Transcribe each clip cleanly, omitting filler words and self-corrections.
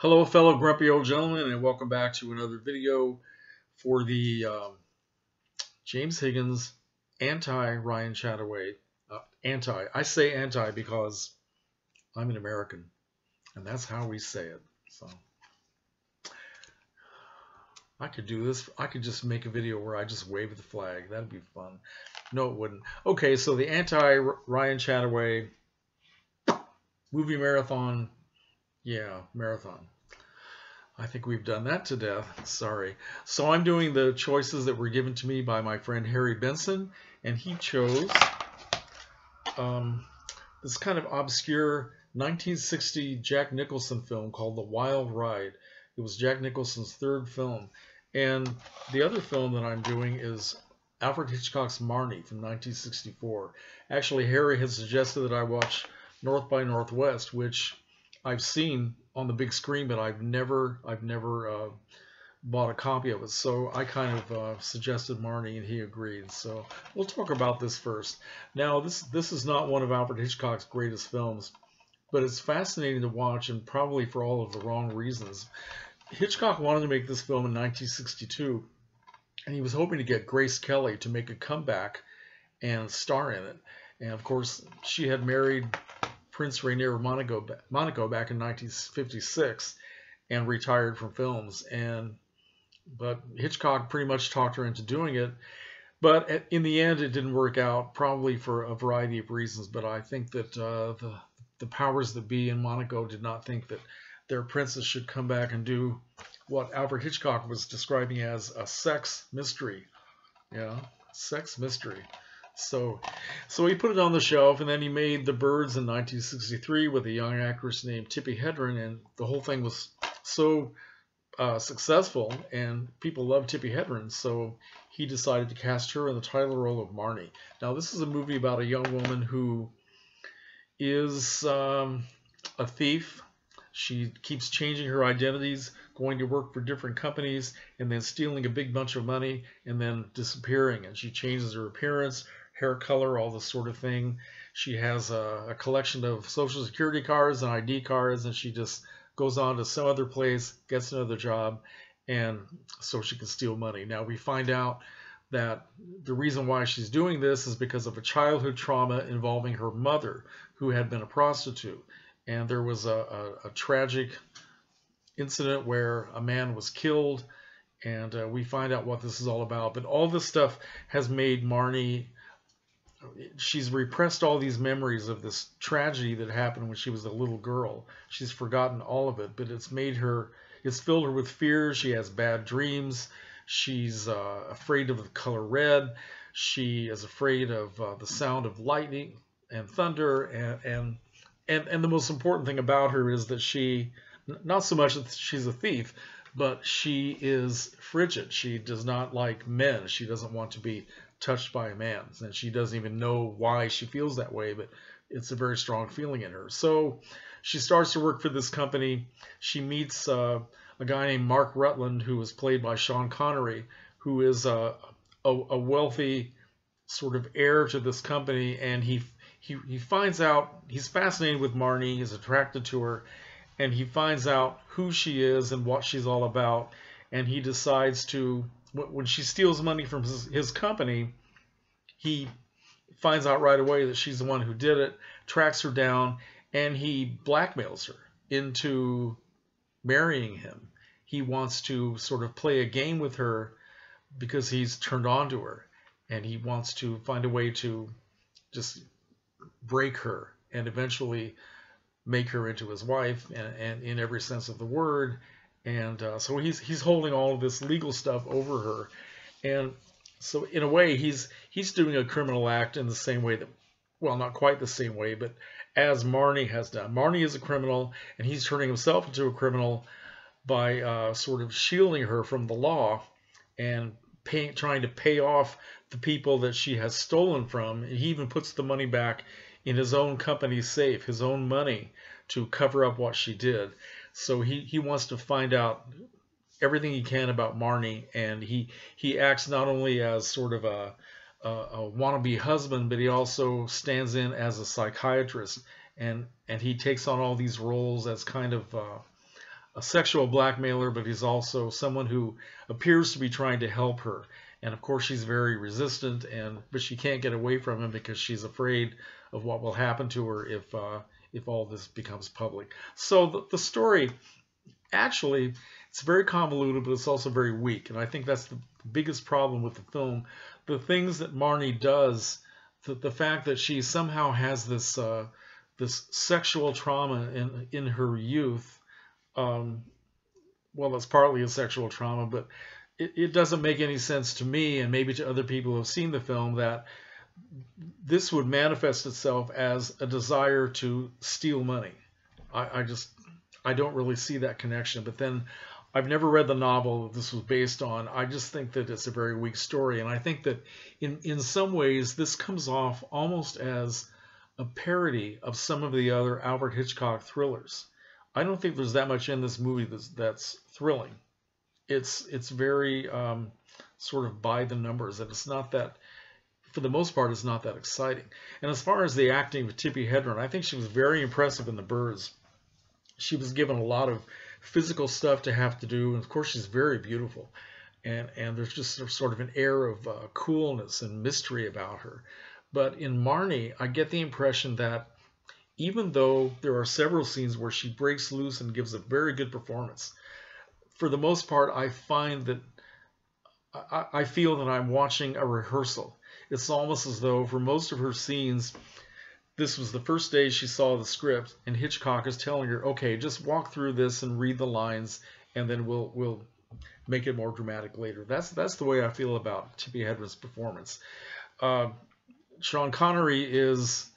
Hello, fellow grumpy old gentlemen, and welcome back to another video for the James Higgins anti-Ryan Chattaway. I say anti because I'm an American, and that's how we say it. So I could do this. I could just make a video where I just wave the flag. That'd be fun. No, it wouldn't. Okay, so the anti-Ryan Chattaway movie marathon. Yeah, marathon. I think we've done that to death. Sorry. So I'm doing the choices that were given to me by my friend Harry Benson, and he chose this kind of obscure 1960 Jack Nicholson film called The Wild Ride. It was Jack Nicholson's third film. And the other film that I'm doing is Alfred Hitchcock's Marnie from 1964. Actually, Harry has suggested that I watch North by Northwest, which I've seen on the big screen, but I've never bought a copy of it. So I kind of suggested Marnie, and he agreed. So we'll talk about this first. Now, this is not one of Alfred Hitchcock's greatest films, but it's fascinating to watch, and probably for all of the wrong reasons. Hitchcock wanted to make this film in 1962, and he was hoping to get Grace Kelly to make a comeback and star in it. And of course, she had married Prince Rainier Monaco back in 1956 and retired from films. But Hitchcock pretty much talked her into doing it. But in the end, it didn't work out, probably for a variety of reasons. But I think that the powers that be in Monaco did not think that their princess should come back and do what Alfred Hitchcock was describing as a sex mystery. Yeah, sex mystery. So he put it on the shelf, and then he made The Birds in 1963 with a young actress named Tippi Hedren, and the whole thing was so successful, and people loved Tippi Hedren, so he decided to cast her in the title role of Marnie. Now, this is a movie about a young woman who is a thief. She keeps changing her identities, going to work for different companies, and then stealing a big bunch of money, and then disappearing. And she changes her appearance, hair color, all this sort of thing. She has a collection of Social Security cards and ID cards, and she just goes on to some other place, gets another job, and so she can steal money. Now, we find out that the reason why she's doing this is because of a childhood trauma involving her mother, who had been a prostitute. And there was a tragic incident where a man was killed, and we find out what this is all about. But all this stuff has made Marnie, she's repressed all these memories of this tragedy that happened when she was a little girl. She's forgotten all of it, but it's filled her with fear. She has bad dreams. She's afraid of the color red. She is afraid of the sound of lightning and thunder, and the most important thing about her is that she, not so much that she's a thief, but she is frigid. She does not like men. She doesn't want to be touched by a man, and she doesn't even know why she feels that way, but it's a very strong feeling in her. So she starts to work for this company. She meets a guy named Mark Rutland, who is played by Sean Connery, who is a wealthy sort of heir to this company, and he finds out, he's fascinated with Marnie, he's attracted to her, and he finds out who she is and what she's all about, and he decides to, when she steals money from his company, he finds out right away that she's the one who did it, tracks her down, and he blackmails her into marrying him. He wants to sort of play a game with her because he's turned on to her, and he wants to find a way to just break her and eventually make her into his wife, and in every sense of the word. And so he's holding all of this legal stuff over her, and so in a way he's doing a criminal act in the same way that, well, not quite the same way, but as Marnie has done. Marnie is a criminal, and he's turning himself into a criminal by sort of shielding her from the law and trying to pay off the people that she has stolen from. And he even puts the money back in his own company's safe, his own money, to cover up what she did. So he wants to find out everything he can about Marnie, and he acts not only as sort of a wannabe husband, but he also stands in as a psychiatrist, and he takes on all these roles as kind of a sexual blackmailer, but he's also someone who appears to be trying to help her. And of course, she's very resistant, but she can't get away from him because she's afraid of what will happen to her if all this becomes public. So the story, actually, it's very convoluted, but it's also very weak. And I think that's the biggest problem with the film. The things that Marnie does, the fact that she somehow has this sexual trauma in her youth. Well, it's partly a sexual trauma, but it doesn't make any sense to me, and maybe to other people who have seen the film, that this would manifest itself as a desire to steal money. I don't really see that connection. But then, I've never read the novel that this was based on. I just think that it's a very weak story, and I think that in some ways this comes off almost as a parody of some of the other Alfred Hitchcock thrillers. I don't think there's that much in this movie that's thrilling. It's very sort of by the numbers, and it's not that, for the most part, it's not that exciting. And as far as the acting of Tippi Hedren, I think she was very impressive in The Birds. She was given a lot of physical stuff to have to do, and of course she's very beautiful. And there's just sort of an air of coolness and mystery about her. But in Marnie, I get the impression that even though there are several scenes where she breaks loose and gives a very good performance, for the most part, I find that I feel that I'm watching a rehearsal. It's almost as though for most of her scenes, this was the first day she saw the script, and Hitchcock is telling her, okay, just walk through this and read the lines, and then we'll make it more dramatic later. That's the way I feel about Tippi Hedren's performance. Sean Connery is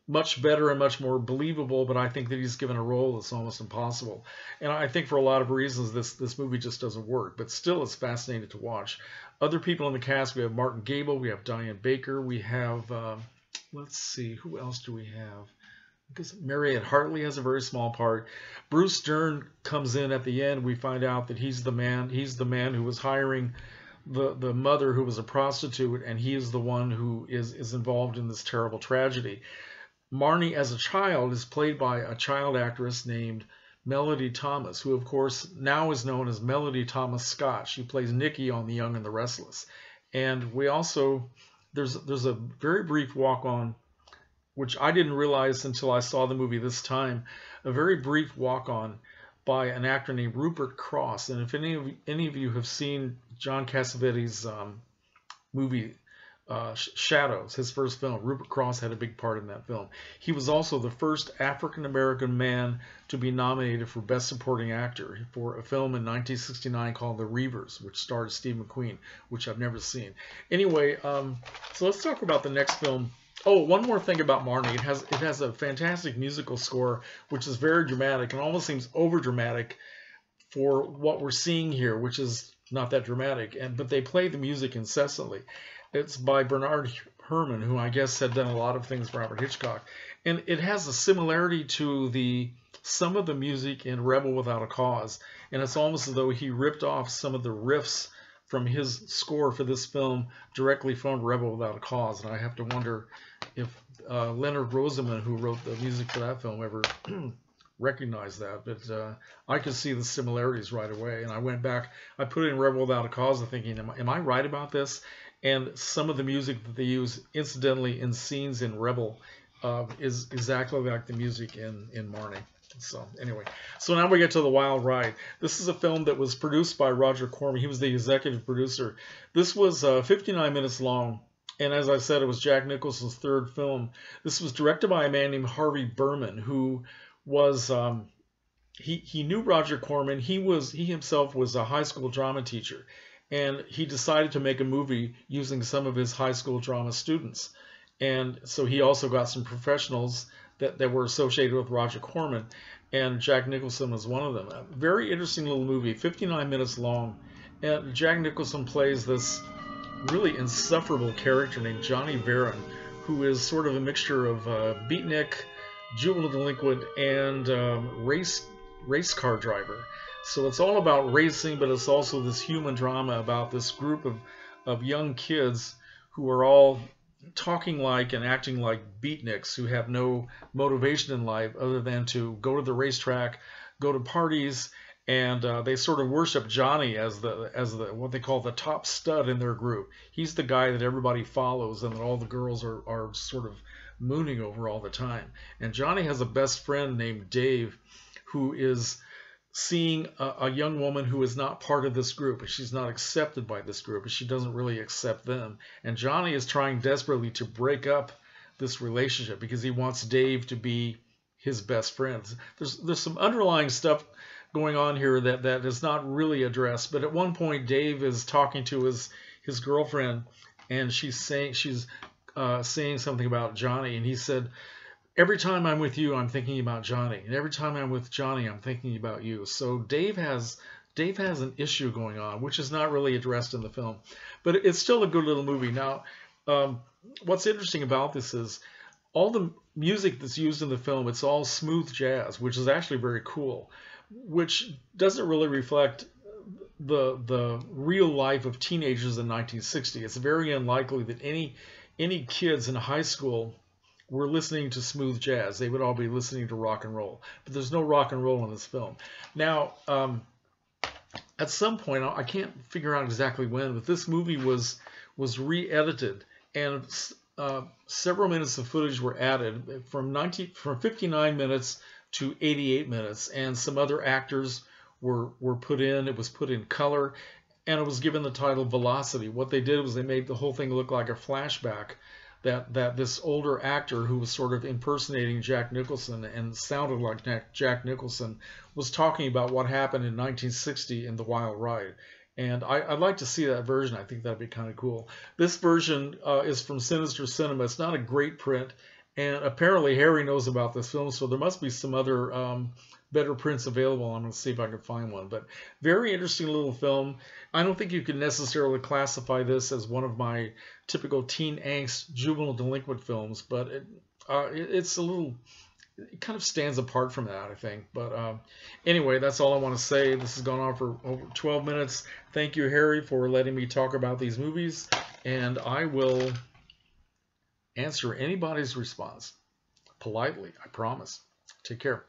much better and much more believable, but I think that he's given a role that's almost impossible. And I think for a lot of reasons, this movie just doesn't work, but still it's fascinating to watch. Other people in the cast, we have Martin Gable, we have Diane Baker, we have, let's see, who else do we have? Because Mariette Hartley has a very small part. Bruce Dern comes in at the end. We find out that he's the man who was hiring the mother who was a prostitute, and he is the one who is involved in this terrible tragedy. Marnie, as a child, is played by a child actress named Melody Thomas, who, of course, now is known as Melody Thomas Scott. She plays Nikki on The Young and the Restless. And we also, there's a very brief walk-on, which I didn't realize until I saw the movie this time, a very brief walk-on by an actor named Rupert Cross. And if any of you have seen John Cassavetes' movie Shadows, his first film, Rupert Cross had a big part in that film. He was also the first African-American man to be nominated for Best Supporting Actor for a film in 1969 called The Reivers, which starred Steve McQueen, which I've never seen. Anyway, so let's talk about the next film. Oh, one more thing about Marnie. It has a fantastic musical score, which is very dramatic and almost seems over-dramatic for what we're seeing here, which is not that dramatic. But they play the music incessantly. It's by Bernard Herrmann, who I guess had done a lot of things for Alfred Hitchcock. And it has a similarity to some of the music in Rebel Without a Cause. And it's almost as though he ripped off some of the riffs from his score for this film directly from Rebel Without a Cause. And I have to wonder if Leonard Rosenman, who wrote the music for that film, ever recognized that. But I could see the similarities right away. And I went back, I put in Rebel Without a Cause, thinking, am I right about this? And some of the music that they use incidentally in scenes in Rebel is exactly like the music in Marnie. So anyway, so now we get to The Wild Ride. This is a film that was produced by Roger Corman. He was the executive producer. This was 59 minutes long. And as I said, it was Jack Nicholson's third film. This was directed by a man named Harvey Berman, who was, he knew Roger Corman. He himself was a high school drama teacher. And he decided to make a movie using some of his high school drama students. And so he also got some professionals that were associated with Roger Corman. And Jack Nicholson was one of them. A very interesting little movie, 59 minutes long. And Jack Nicholson plays this really insufferable character named Johnny Varon, who is sort of a mixture of beatnik, juvenile delinquent, and race car driver. So it's all about racing, but it's also this human drama about this group of young kids who are all talking like and acting like beatniks who have no motivation in life other than to go to the racetrack, go to parties, and they sort of worship Johnny as the what they call the top stud in their group. He's the guy that everybody follows and that all the girls are sort of mooning over all the time. And Johnny has a best friend named Dave who is seeing a young woman who is not part of this group, and she's not accepted by this group, and she doesn't really accept them. And Johnny is trying desperately to break up this relationship because he wants Dave to be his best friend. There's some underlying stuff going on here that is not really addressed. But at one point, Dave is talking to his girlfriend, and she's saying something about Johnny, and he said, every time I'm with you, I'm thinking about Johnny, and every time I'm with Johnny, I'm thinking about you. So Dave has an issue going on, which is not really addressed in the film, but it's still a good little movie. Now, what's interesting about this is all the music that's used in the film, it's all smooth jazz, which is actually very cool, which doesn't really reflect the real life of teenagers in 1960. It's very unlikely that any kids in high school were listening to smooth jazz. They would all be listening to rock and roll. But there's no rock and roll in this film. Now, at some point, I can't figure out exactly when, but this movie was re-edited, and several minutes of footage were added from 59 minutes to 88 minutes, and some other actors were put in. It was put in color, and it was given the title Velocity. What they did was they made the whole thing look like a flashback that this older actor who was sort of impersonating Jack Nicholson and sounded like Jack Nicholson was talking about what happened in 1960 in The Wild Ride. And I'd like to see that version. I think that'd be kind of cool. This version is from Sinister Cinema. It's not a great print, and apparently Harry knows about this film, so there must be some other better prints available. I'm going to see if I can find one. But very interesting little film. I don't think you can necessarily classify this as one of my typical teen angst juvenile delinquent films, but it's a little, it kind of stands apart from that, I think. But anyway, that's all I want to say. This has gone on for over 12 minutes. Thank you, Harry, for letting me talk about these movies, and I will answer anybody's response politely, I promise. Take care.